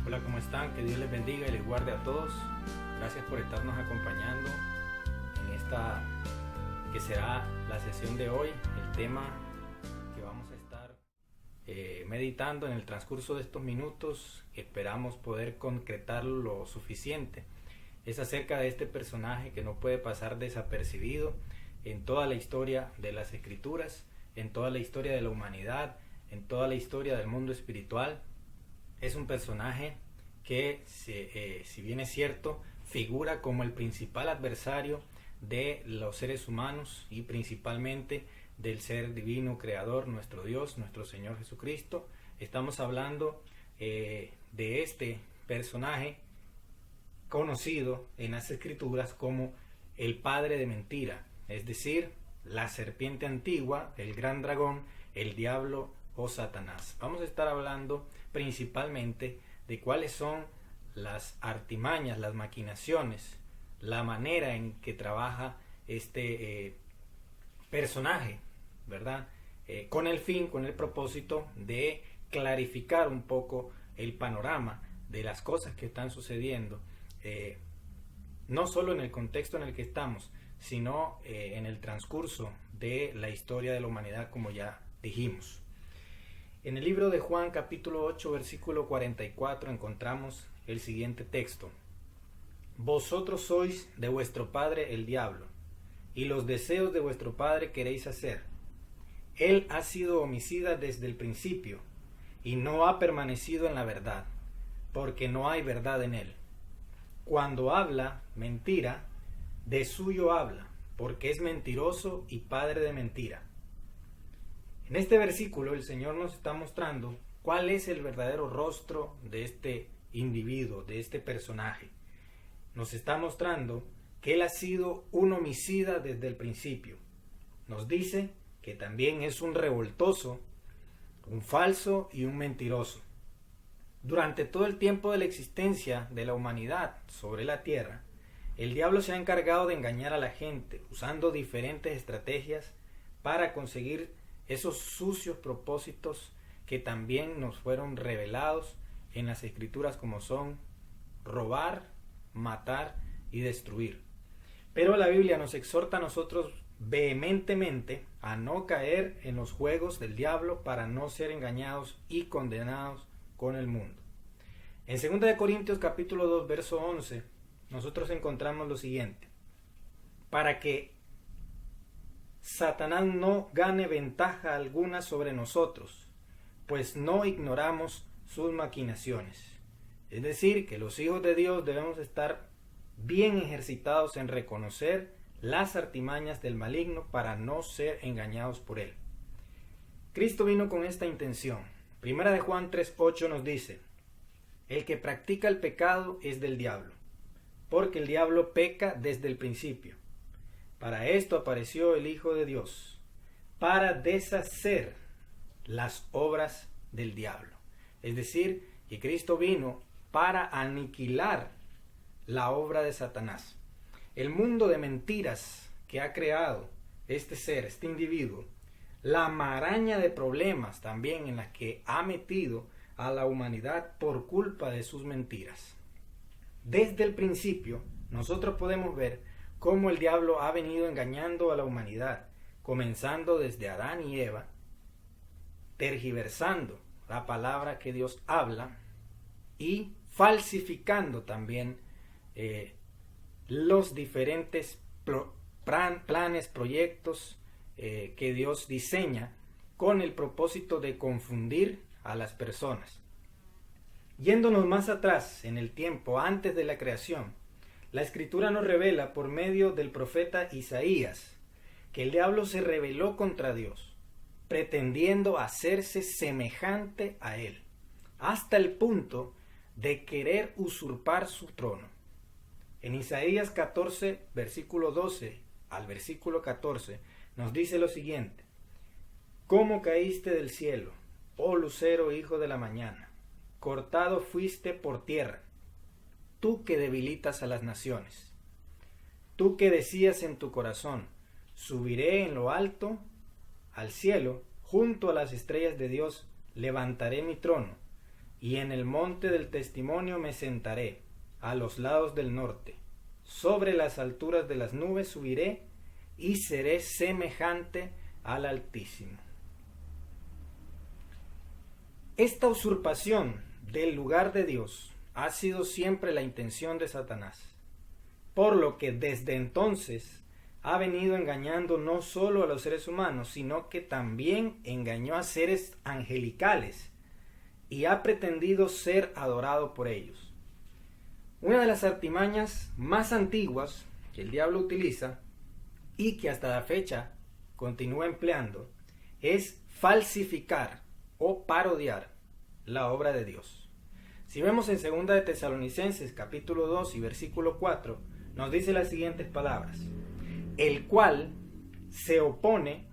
Hola, ¿cómo están? Que Dios les bendiga y les guarde a todos. Gracias por estarnos acompañando en esta que será la sesión de hoy. El tema que vamos a estar meditando en el transcurso de estos minutos, esperamos poder concretarlo lo suficiente. Es acerca de este personaje que no puede pasar desapercibido en toda la historia de las Escrituras, en toda la historia de la humanidad, en toda la historia del mundo espiritual. Es un personaje que, si bien es cierto, figura como el principal adversario de los seres humanos y principalmente del ser divino creador, nuestro Dios, nuestro Señor Jesucristo. Estamos hablando de este personaje conocido en las Escrituras como el padre de mentira, es decir, la serpiente antigua, el gran dragón, el diablo o Satanás. Vamos a estar hablando principalmente de cuáles son las artimañas, las maquinaciones, la manera en que trabaja este personaje, ¿verdad? Con el fin, con el propósito de clarificar un poco el panorama de las cosas que están sucediendo, no solo en el contexto en el que estamos, sino en el transcurso de la historia de la humanidad, como ya dijimos. En el libro de Juan capítulo 8 versículo 44 encontramos el siguiente texto: Vosotros sois de vuestro padre el diablo, y los deseos de vuestro padre queréis hacer. Él ha sido homicida desde el principio, y no ha permanecido en la verdad, porque no hay verdad en él. Cuando habla mentira, de suyo habla, porque es mentiroso y padre de mentira. En este versículo el Señor nos está mostrando cuál es el verdadero rostro de este individuo, de este personaje. Nos está mostrando que él ha sido un homicida desde el principio. Nos dice que también es un revoltoso, un falso y un mentiroso. Durante todo el tiempo de la existencia de la humanidad sobre la tierra, el diablo se ha encargado de engañar a la gente usando diferentes estrategias para conseguir esos sucios propósitos que también nos fueron revelados en las Escrituras, como son robar, matar y destruir. Pero la Biblia nos exhorta a nosotros vehementemente a no caer en los juegos del diablo para no ser engañados y condenados con el mundo. En 2 Corintios capítulo 2 verso 11 nosotros encontramos lo siguiente: para que Satanás no gane ventaja alguna sobre nosotros, pues no ignoramos sus maquinaciones. Es decir, que los hijos de Dios debemos estar bien ejercitados en reconocer las artimañas del maligno para no ser engañados por él. Cristo vino con esta intención. Primera de Juan 3:8 nos dice: el que practica el pecado es del diablo, porque el diablo peca desde el principio. Para esto apareció el Hijo de Dios, para deshacer las obras del diablo. Es decir, que Cristo vino para aniquilar la obra de Satanás. El mundo de mentiras que ha creado este ser, este individuo, la maraña de problemas también en la que ha metido a la humanidad por culpa de sus mentiras. Desde el principio, nosotros podemos ver cómo el diablo ha venido engañando a la humanidad, comenzando desde Adán y Eva, tergiversando la palabra que Dios habla y falsificando también los diferentes planes, proyectos que Dios diseña con el propósito de confundir a las personas. Yéndonos más atrás en el tiempo, antes de la creación, la Escritura nos revela por medio del profeta Isaías que el diablo se rebeló contra Dios, pretendiendo hacerse semejante a él, hasta el punto de querer usurpar su trono. En Isaías 14, versículo 12 al versículo 14, nos dice lo siguiente: ¿Cómo caíste del cielo, oh lucero hijo de la mañana? Cortado fuiste por tierra, tú que debilitas a las naciones. Tú que decías en tu corazón: subiré en lo alto al cielo, junto a las estrellas de Dios levantaré mi trono, y en el monte del testimonio me sentaré, a los lados del norte. Sobre las alturas de las nubes subiré, y seré semejante al Altísimo. Esta usurpación del lugar de Dios ha sido siempre la intención de Satanás, por lo que desde entonces ha venido engañando no solo a los seres humanos, sino que también engañó a seres angelicales y ha pretendido ser adorado por ellos. Una de las artimañas más antiguas que el diablo utiliza y que hasta la fecha continúa empleando es falsificar o parodiar la obra de Dios. Si vemos en 2 de Tesalonicenses capítulo 2 y versículo 4, nos dice las siguientes palabras: el cual se opone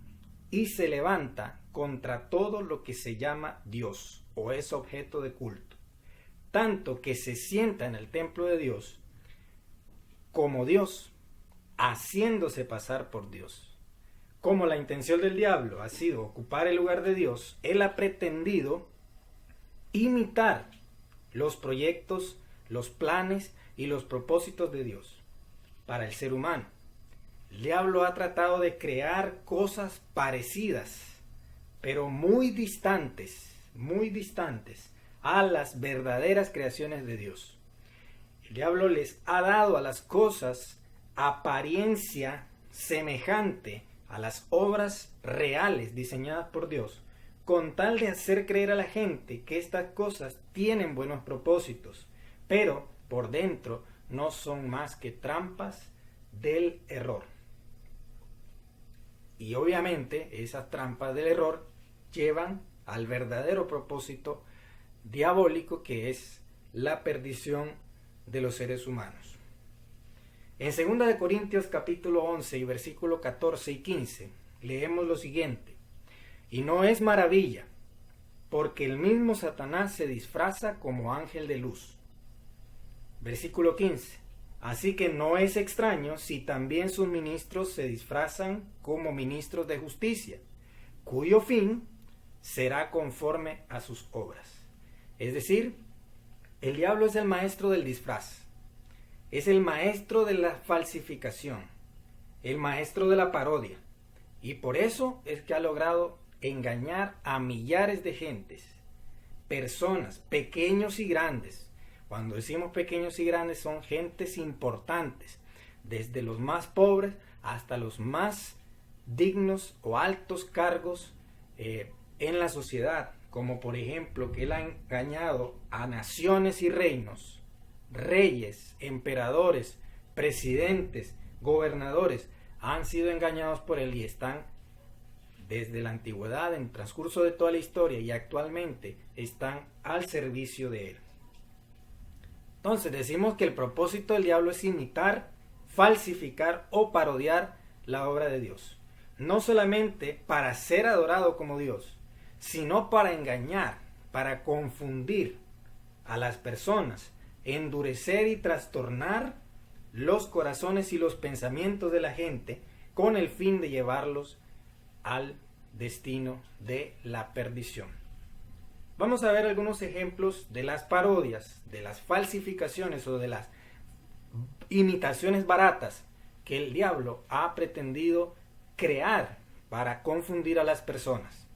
y se levanta contra todo lo que se llama Dios o es objeto de culto, tanto que se sienta en el templo de Dios como Dios, haciéndose pasar por Dios. Como la intención del diablo ha sido ocupar el lugar de Dios, él ha pretendido imitar los proyectos, los planes y los propósitos de Dios para el ser humano. El diablo ha tratado de crear cosas parecidas, pero muy distantes a las verdaderas creaciones de Dios. El diablo les ha dado a las cosas apariencia semejante a las obras reales diseñadas por Dios, con tal de hacer creer a la gente que estas cosas tienen buenos propósitos, pero por dentro no son más que trampas del error. Y obviamente esas trampas del error llevan al verdadero propósito diabólico, que es la perdición de los seres humanos. En 2 de Corintios capítulo 11 y versículo 14 y 15 leemos lo siguiente: y no es maravilla, porque el mismo Satanás se disfraza como ángel de luz. Versículo 15: así que no es extraño si también sus ministros se disfrazan como ministros de justicia, cuyo fin será conforme a sus obras. Es decir, el diablo es el maestro del disfraz, es el maestro de la falsificación, el maestro de la parodia, y por eso es que ha logrado engañar a millares de gentes, personas, pequeños y grandes. Cuando decimos pequeños y grandes, son gentes importantes, desde los más pobres hasta los más dignos o altos cargos en la sociedad, como por ejemplo que él ha engañado a naciones y reinos, reyes, emperadores, presidentes, gobernadores, han sido engañados por él y están desde la antigüedad, en el transcurso de toda la historia y actualmente están al servicio de él. Entonces decimos que el propósito del diablo es imitar, falsificar o parodiar la obra de Dios. No solamente para ser adorado como Dios, sino para engañar, para confundir a las personas, endurecer y trastornar los corazones y los pensamientos de la gente con el fin de llevarlos al destino de la perdición. Vamos a ver algunos ejemplos de las parodias, de las falsificaciones o de las imitaciones baratas que el diablo ha pretendido crear para confundir a las personas.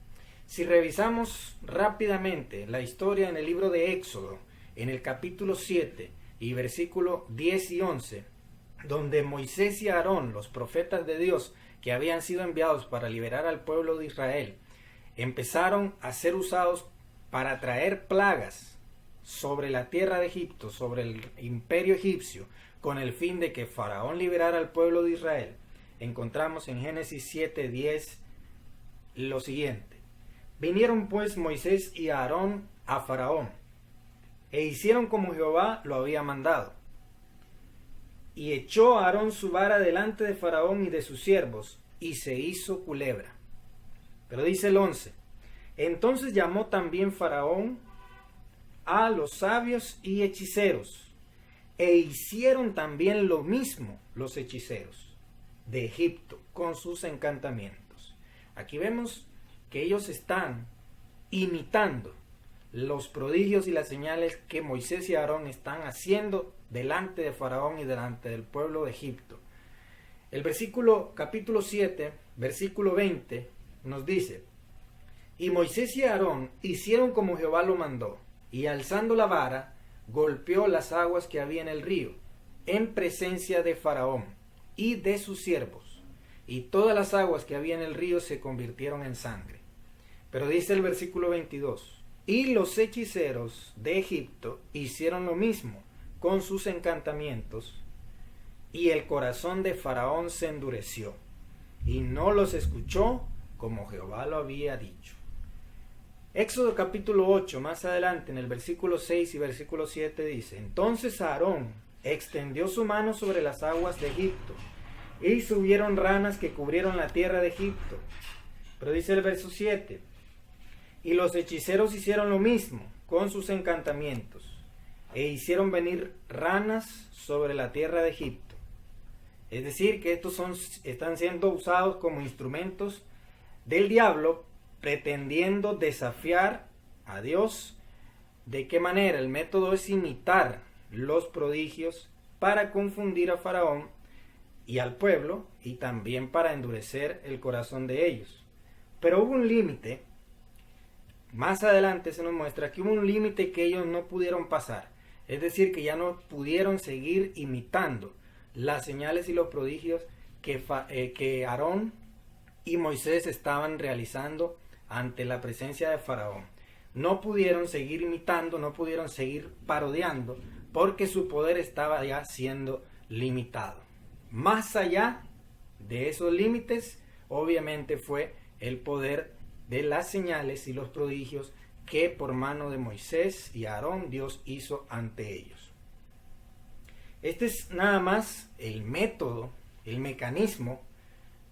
Si revisamos rápidamente la historia en el libro de Éxodo, en el capítulo 7 y versículo 10 y 11, donde Moisés y Aarón, los profetas de Dios que habían sido enviados para liberar al pueblo de Israel, empezaron a ser usados para traer plagas sobre la tierra de Egipto, sobre el imperio egipcio, con el fin de que Faraón liberara al pueblo de Israel. Encontramos en Génesis 7:10 lo siguiente: vinieron pues Moisés y Aarón a Faraón, e hicieron como Jehová lo había mandado. Y echó a Aarón su vara delante de Faraón y de sus siervos, y se hizo culebra. Pero dice el 11: entonces llamó también Faraón a los sabios y hechiceros, e hicieron también lo mismo los hechiceros de Egipto con sus encantamientos. Aquí vemos que ellos están imitando los prodigios y las señales que Moisés y Aarón están haciendo delante de Faraón y delante del pueblo de Egipto. El capítulo 7, versículo 20 nos dice: y Moisés y Aarón hicieron como Jehová lo mandó, y alzando la vara, golpeó las aguas que había en el río, en presencia de Faraón y de sus siervos, y todas las aguas que había en el río se convirtieron en sangre. Pero dice el versículo 22, y los hechiceros de Egipto hicieron lo mismo con sus encantamientos, y el corazón de Faraón se endureció, y no los escuchó como Jehová lo había dicho. Éxodo capítulo 8, más adelante, en el versículo 6 y versículo 7 dice: entonces Aarón extendió su mano sobre las aguas de Egipto, y subieron ranas que cubrieron la tierra de Egipto. Pero dice el verso 7, y los hechiceros hicieron lo mismo con sus encantamientos, e hicieron venir ranas sobre la tierra de Egipto. Es decir, que estos están siendo usados como instrumentos del diablo, pretendiendo desafiar a Dios. ¿De qué manera? El método es imitar los prodigios para confundir a Faraón y al pueblo, y también para endurecer el corazón de ellos. Pero hubo un límite. Más adelante se nos muestra que hubo un límite que ellos no pudieron pasar. Es decir, que ya no pudieron seguir imitando las señales y los prodigios que Aarón y Moisés estaban realizando ante la presencia de Faraón. No pudieron seguir imitando, no pudieron seguir parodiando, porque su poder estaba ya siendo limitado. Más allá de esos límites, obviamente fue el poder de las señales y los prodigios que por mano de Moisés y Aarón Dios hizo ante ellos. Este es nada más el método, el mecanismo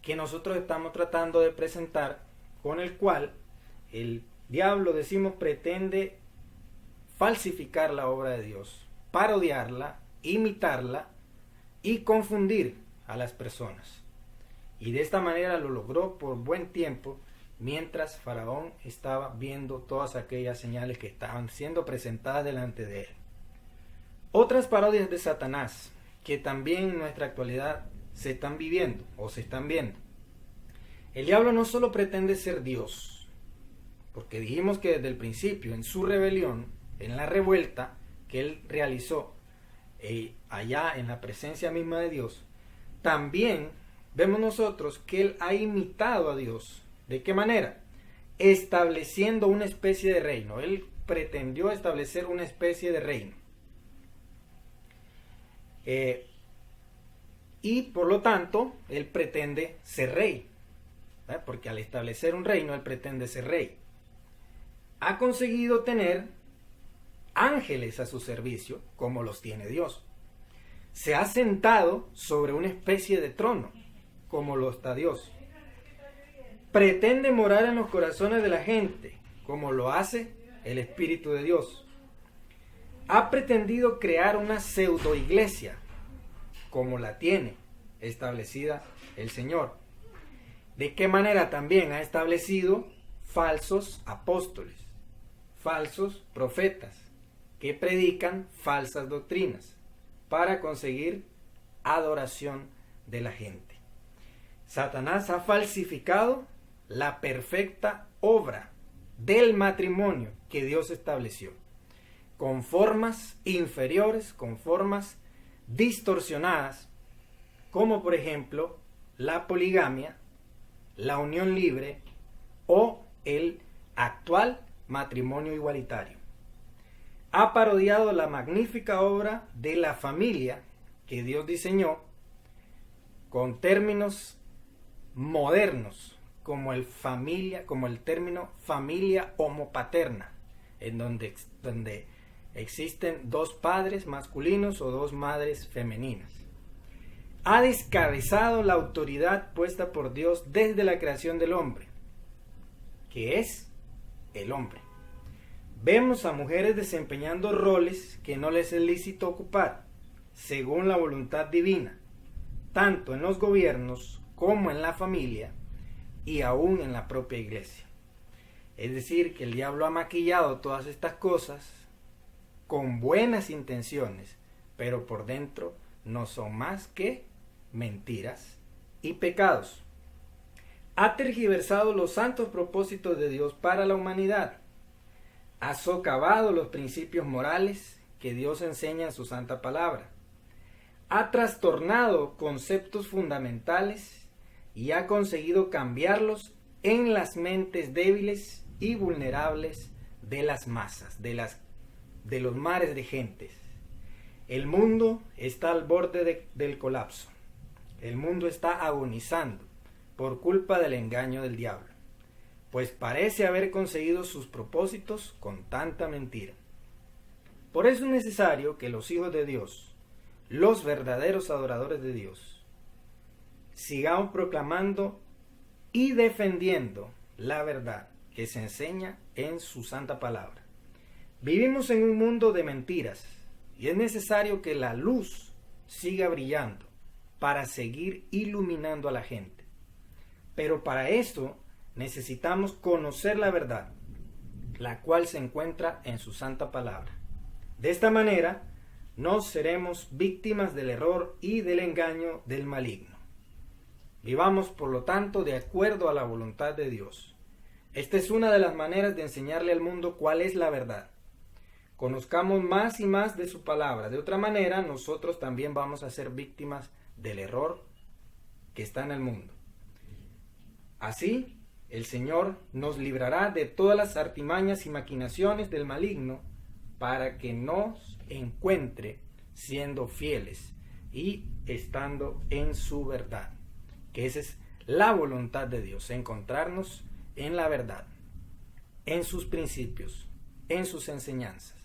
que nosotros estamos tratando de presentar, con el cual el diablo, decimos, pretende falsificar la obra de Dios, parodiarla, imitarla y confundir a las personas. Y de esta manera lo logró por buen tiempo, mientras Faraón estaba viendo todas aquellas señales que estaban siendo presentadas delante de él. Otras parodias de Satanás que también en nuestra actualidad se están viviendo o se están viendo. El diablo no solo pretende ser Dios, porque dijimos que desde el principio, en su rebelión, en la revuelta que él realizó allá en la presencia misma de Dios, también vemos nosotros que él ha imitado a Dios. ¿De qué manera? Estableciendo una especie de reino. Él pretendió establecer una especie de reino. Y por lo tanto, él pretende ser rey. Porque al establecer un reino, él pretende ser rey. Ha conseguido tener ángeles a su servicio, como los tiene Dios. Se ha sentado sobre una especie de trono, como lo está Dios. Pretende morar en los corazones de la gente, como lo hace el Espíritu de Dios. Ha pretendido crear una pseudo iglesia, como la tiene establecida el Señor. ¿De qué manera también ha establecido falsos apóstoles, falsos profetas, que predican falsas doctrinas para conseguir adoración de la gente? Satanás ha falsificado la perfecta obra del matrimonio que Dios estableció, con formas inferiores, con formas distorsionadas, como por ejemplo la poligamia, la unión libre o el actual matrimonio igualitario. Ha parodiado la magnífica obra de la familia que Dios diseñó con términos modernos, como el término familia homopaterna, en donde existen dos padres masculinos o dos madres femeninas. Ha descabezado la autoridad puesta por Dios desde la creación del hombre, que es el hombre. Vemos a mujeres desempeñando roles que no les es lícito ocupar, según la voluntad divina, tanto en los gobiernos como en la familia y aún en la propia iglesia. Es decir, que el diablo ha maquillado todas estas cosas con buenas intenciones, pero por dentro no son más que mentiras y pecados. Ha tergiversado los santos propósitos de Dios para la humanidad. Ha socavado los principios morales que Dios enseña en su santa palabra. Ha trastornado conceptos fundamentales y ha conseguido cambiarlos en las mentes débiles y vulnerables de las masas, de los mares de gentes. El mundo está al borde del colapso. El mundo está agonizando por culpa del engaño del diablo, pues parece haber conseguido sus propósitos con tanta mentira. Por eso es necesario que los hijos de Dios, los verdaderos adoradores de Dios, sigamos proclamando y defendiendo la verdad que se enseña en su santa palabra. Vivimos en un mundo de mentiras y es necesario que la luz siga brillando para seguir iluminando a la gente. Pero para eso necesitamos conocer la verdad, la cual se encuentra en su santa palabra. De esta manera no seremos víctimas del error y del engaño del maligno. Vivamos, por lo tanto, de acuerdo a la voluntad de Dios. Esta es una de las maneras de enseñarle al mundo cuál es la verdad. Conozcamos más y más de su palabra. De otra manera, nosotros también vamos a ser víctimas del error que está en el mundo. Así, el Señor nos librará de todas las artimañas y maquinaciones del maligno para que nos encuentre siendo fieles y estando en su verdad. Que esa es la voluntad de Dios, encontrarnos en la verdad, en sus principios, en sus enseñanzas,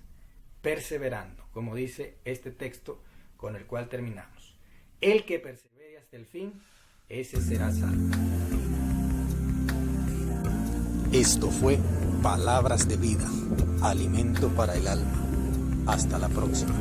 perseverando, como dice este texto con el cual terminamos. El que persevere hasta el fin, ese será salvo. Esto fue Palabras de Vida, alimento para el alma. Hasta la próxima.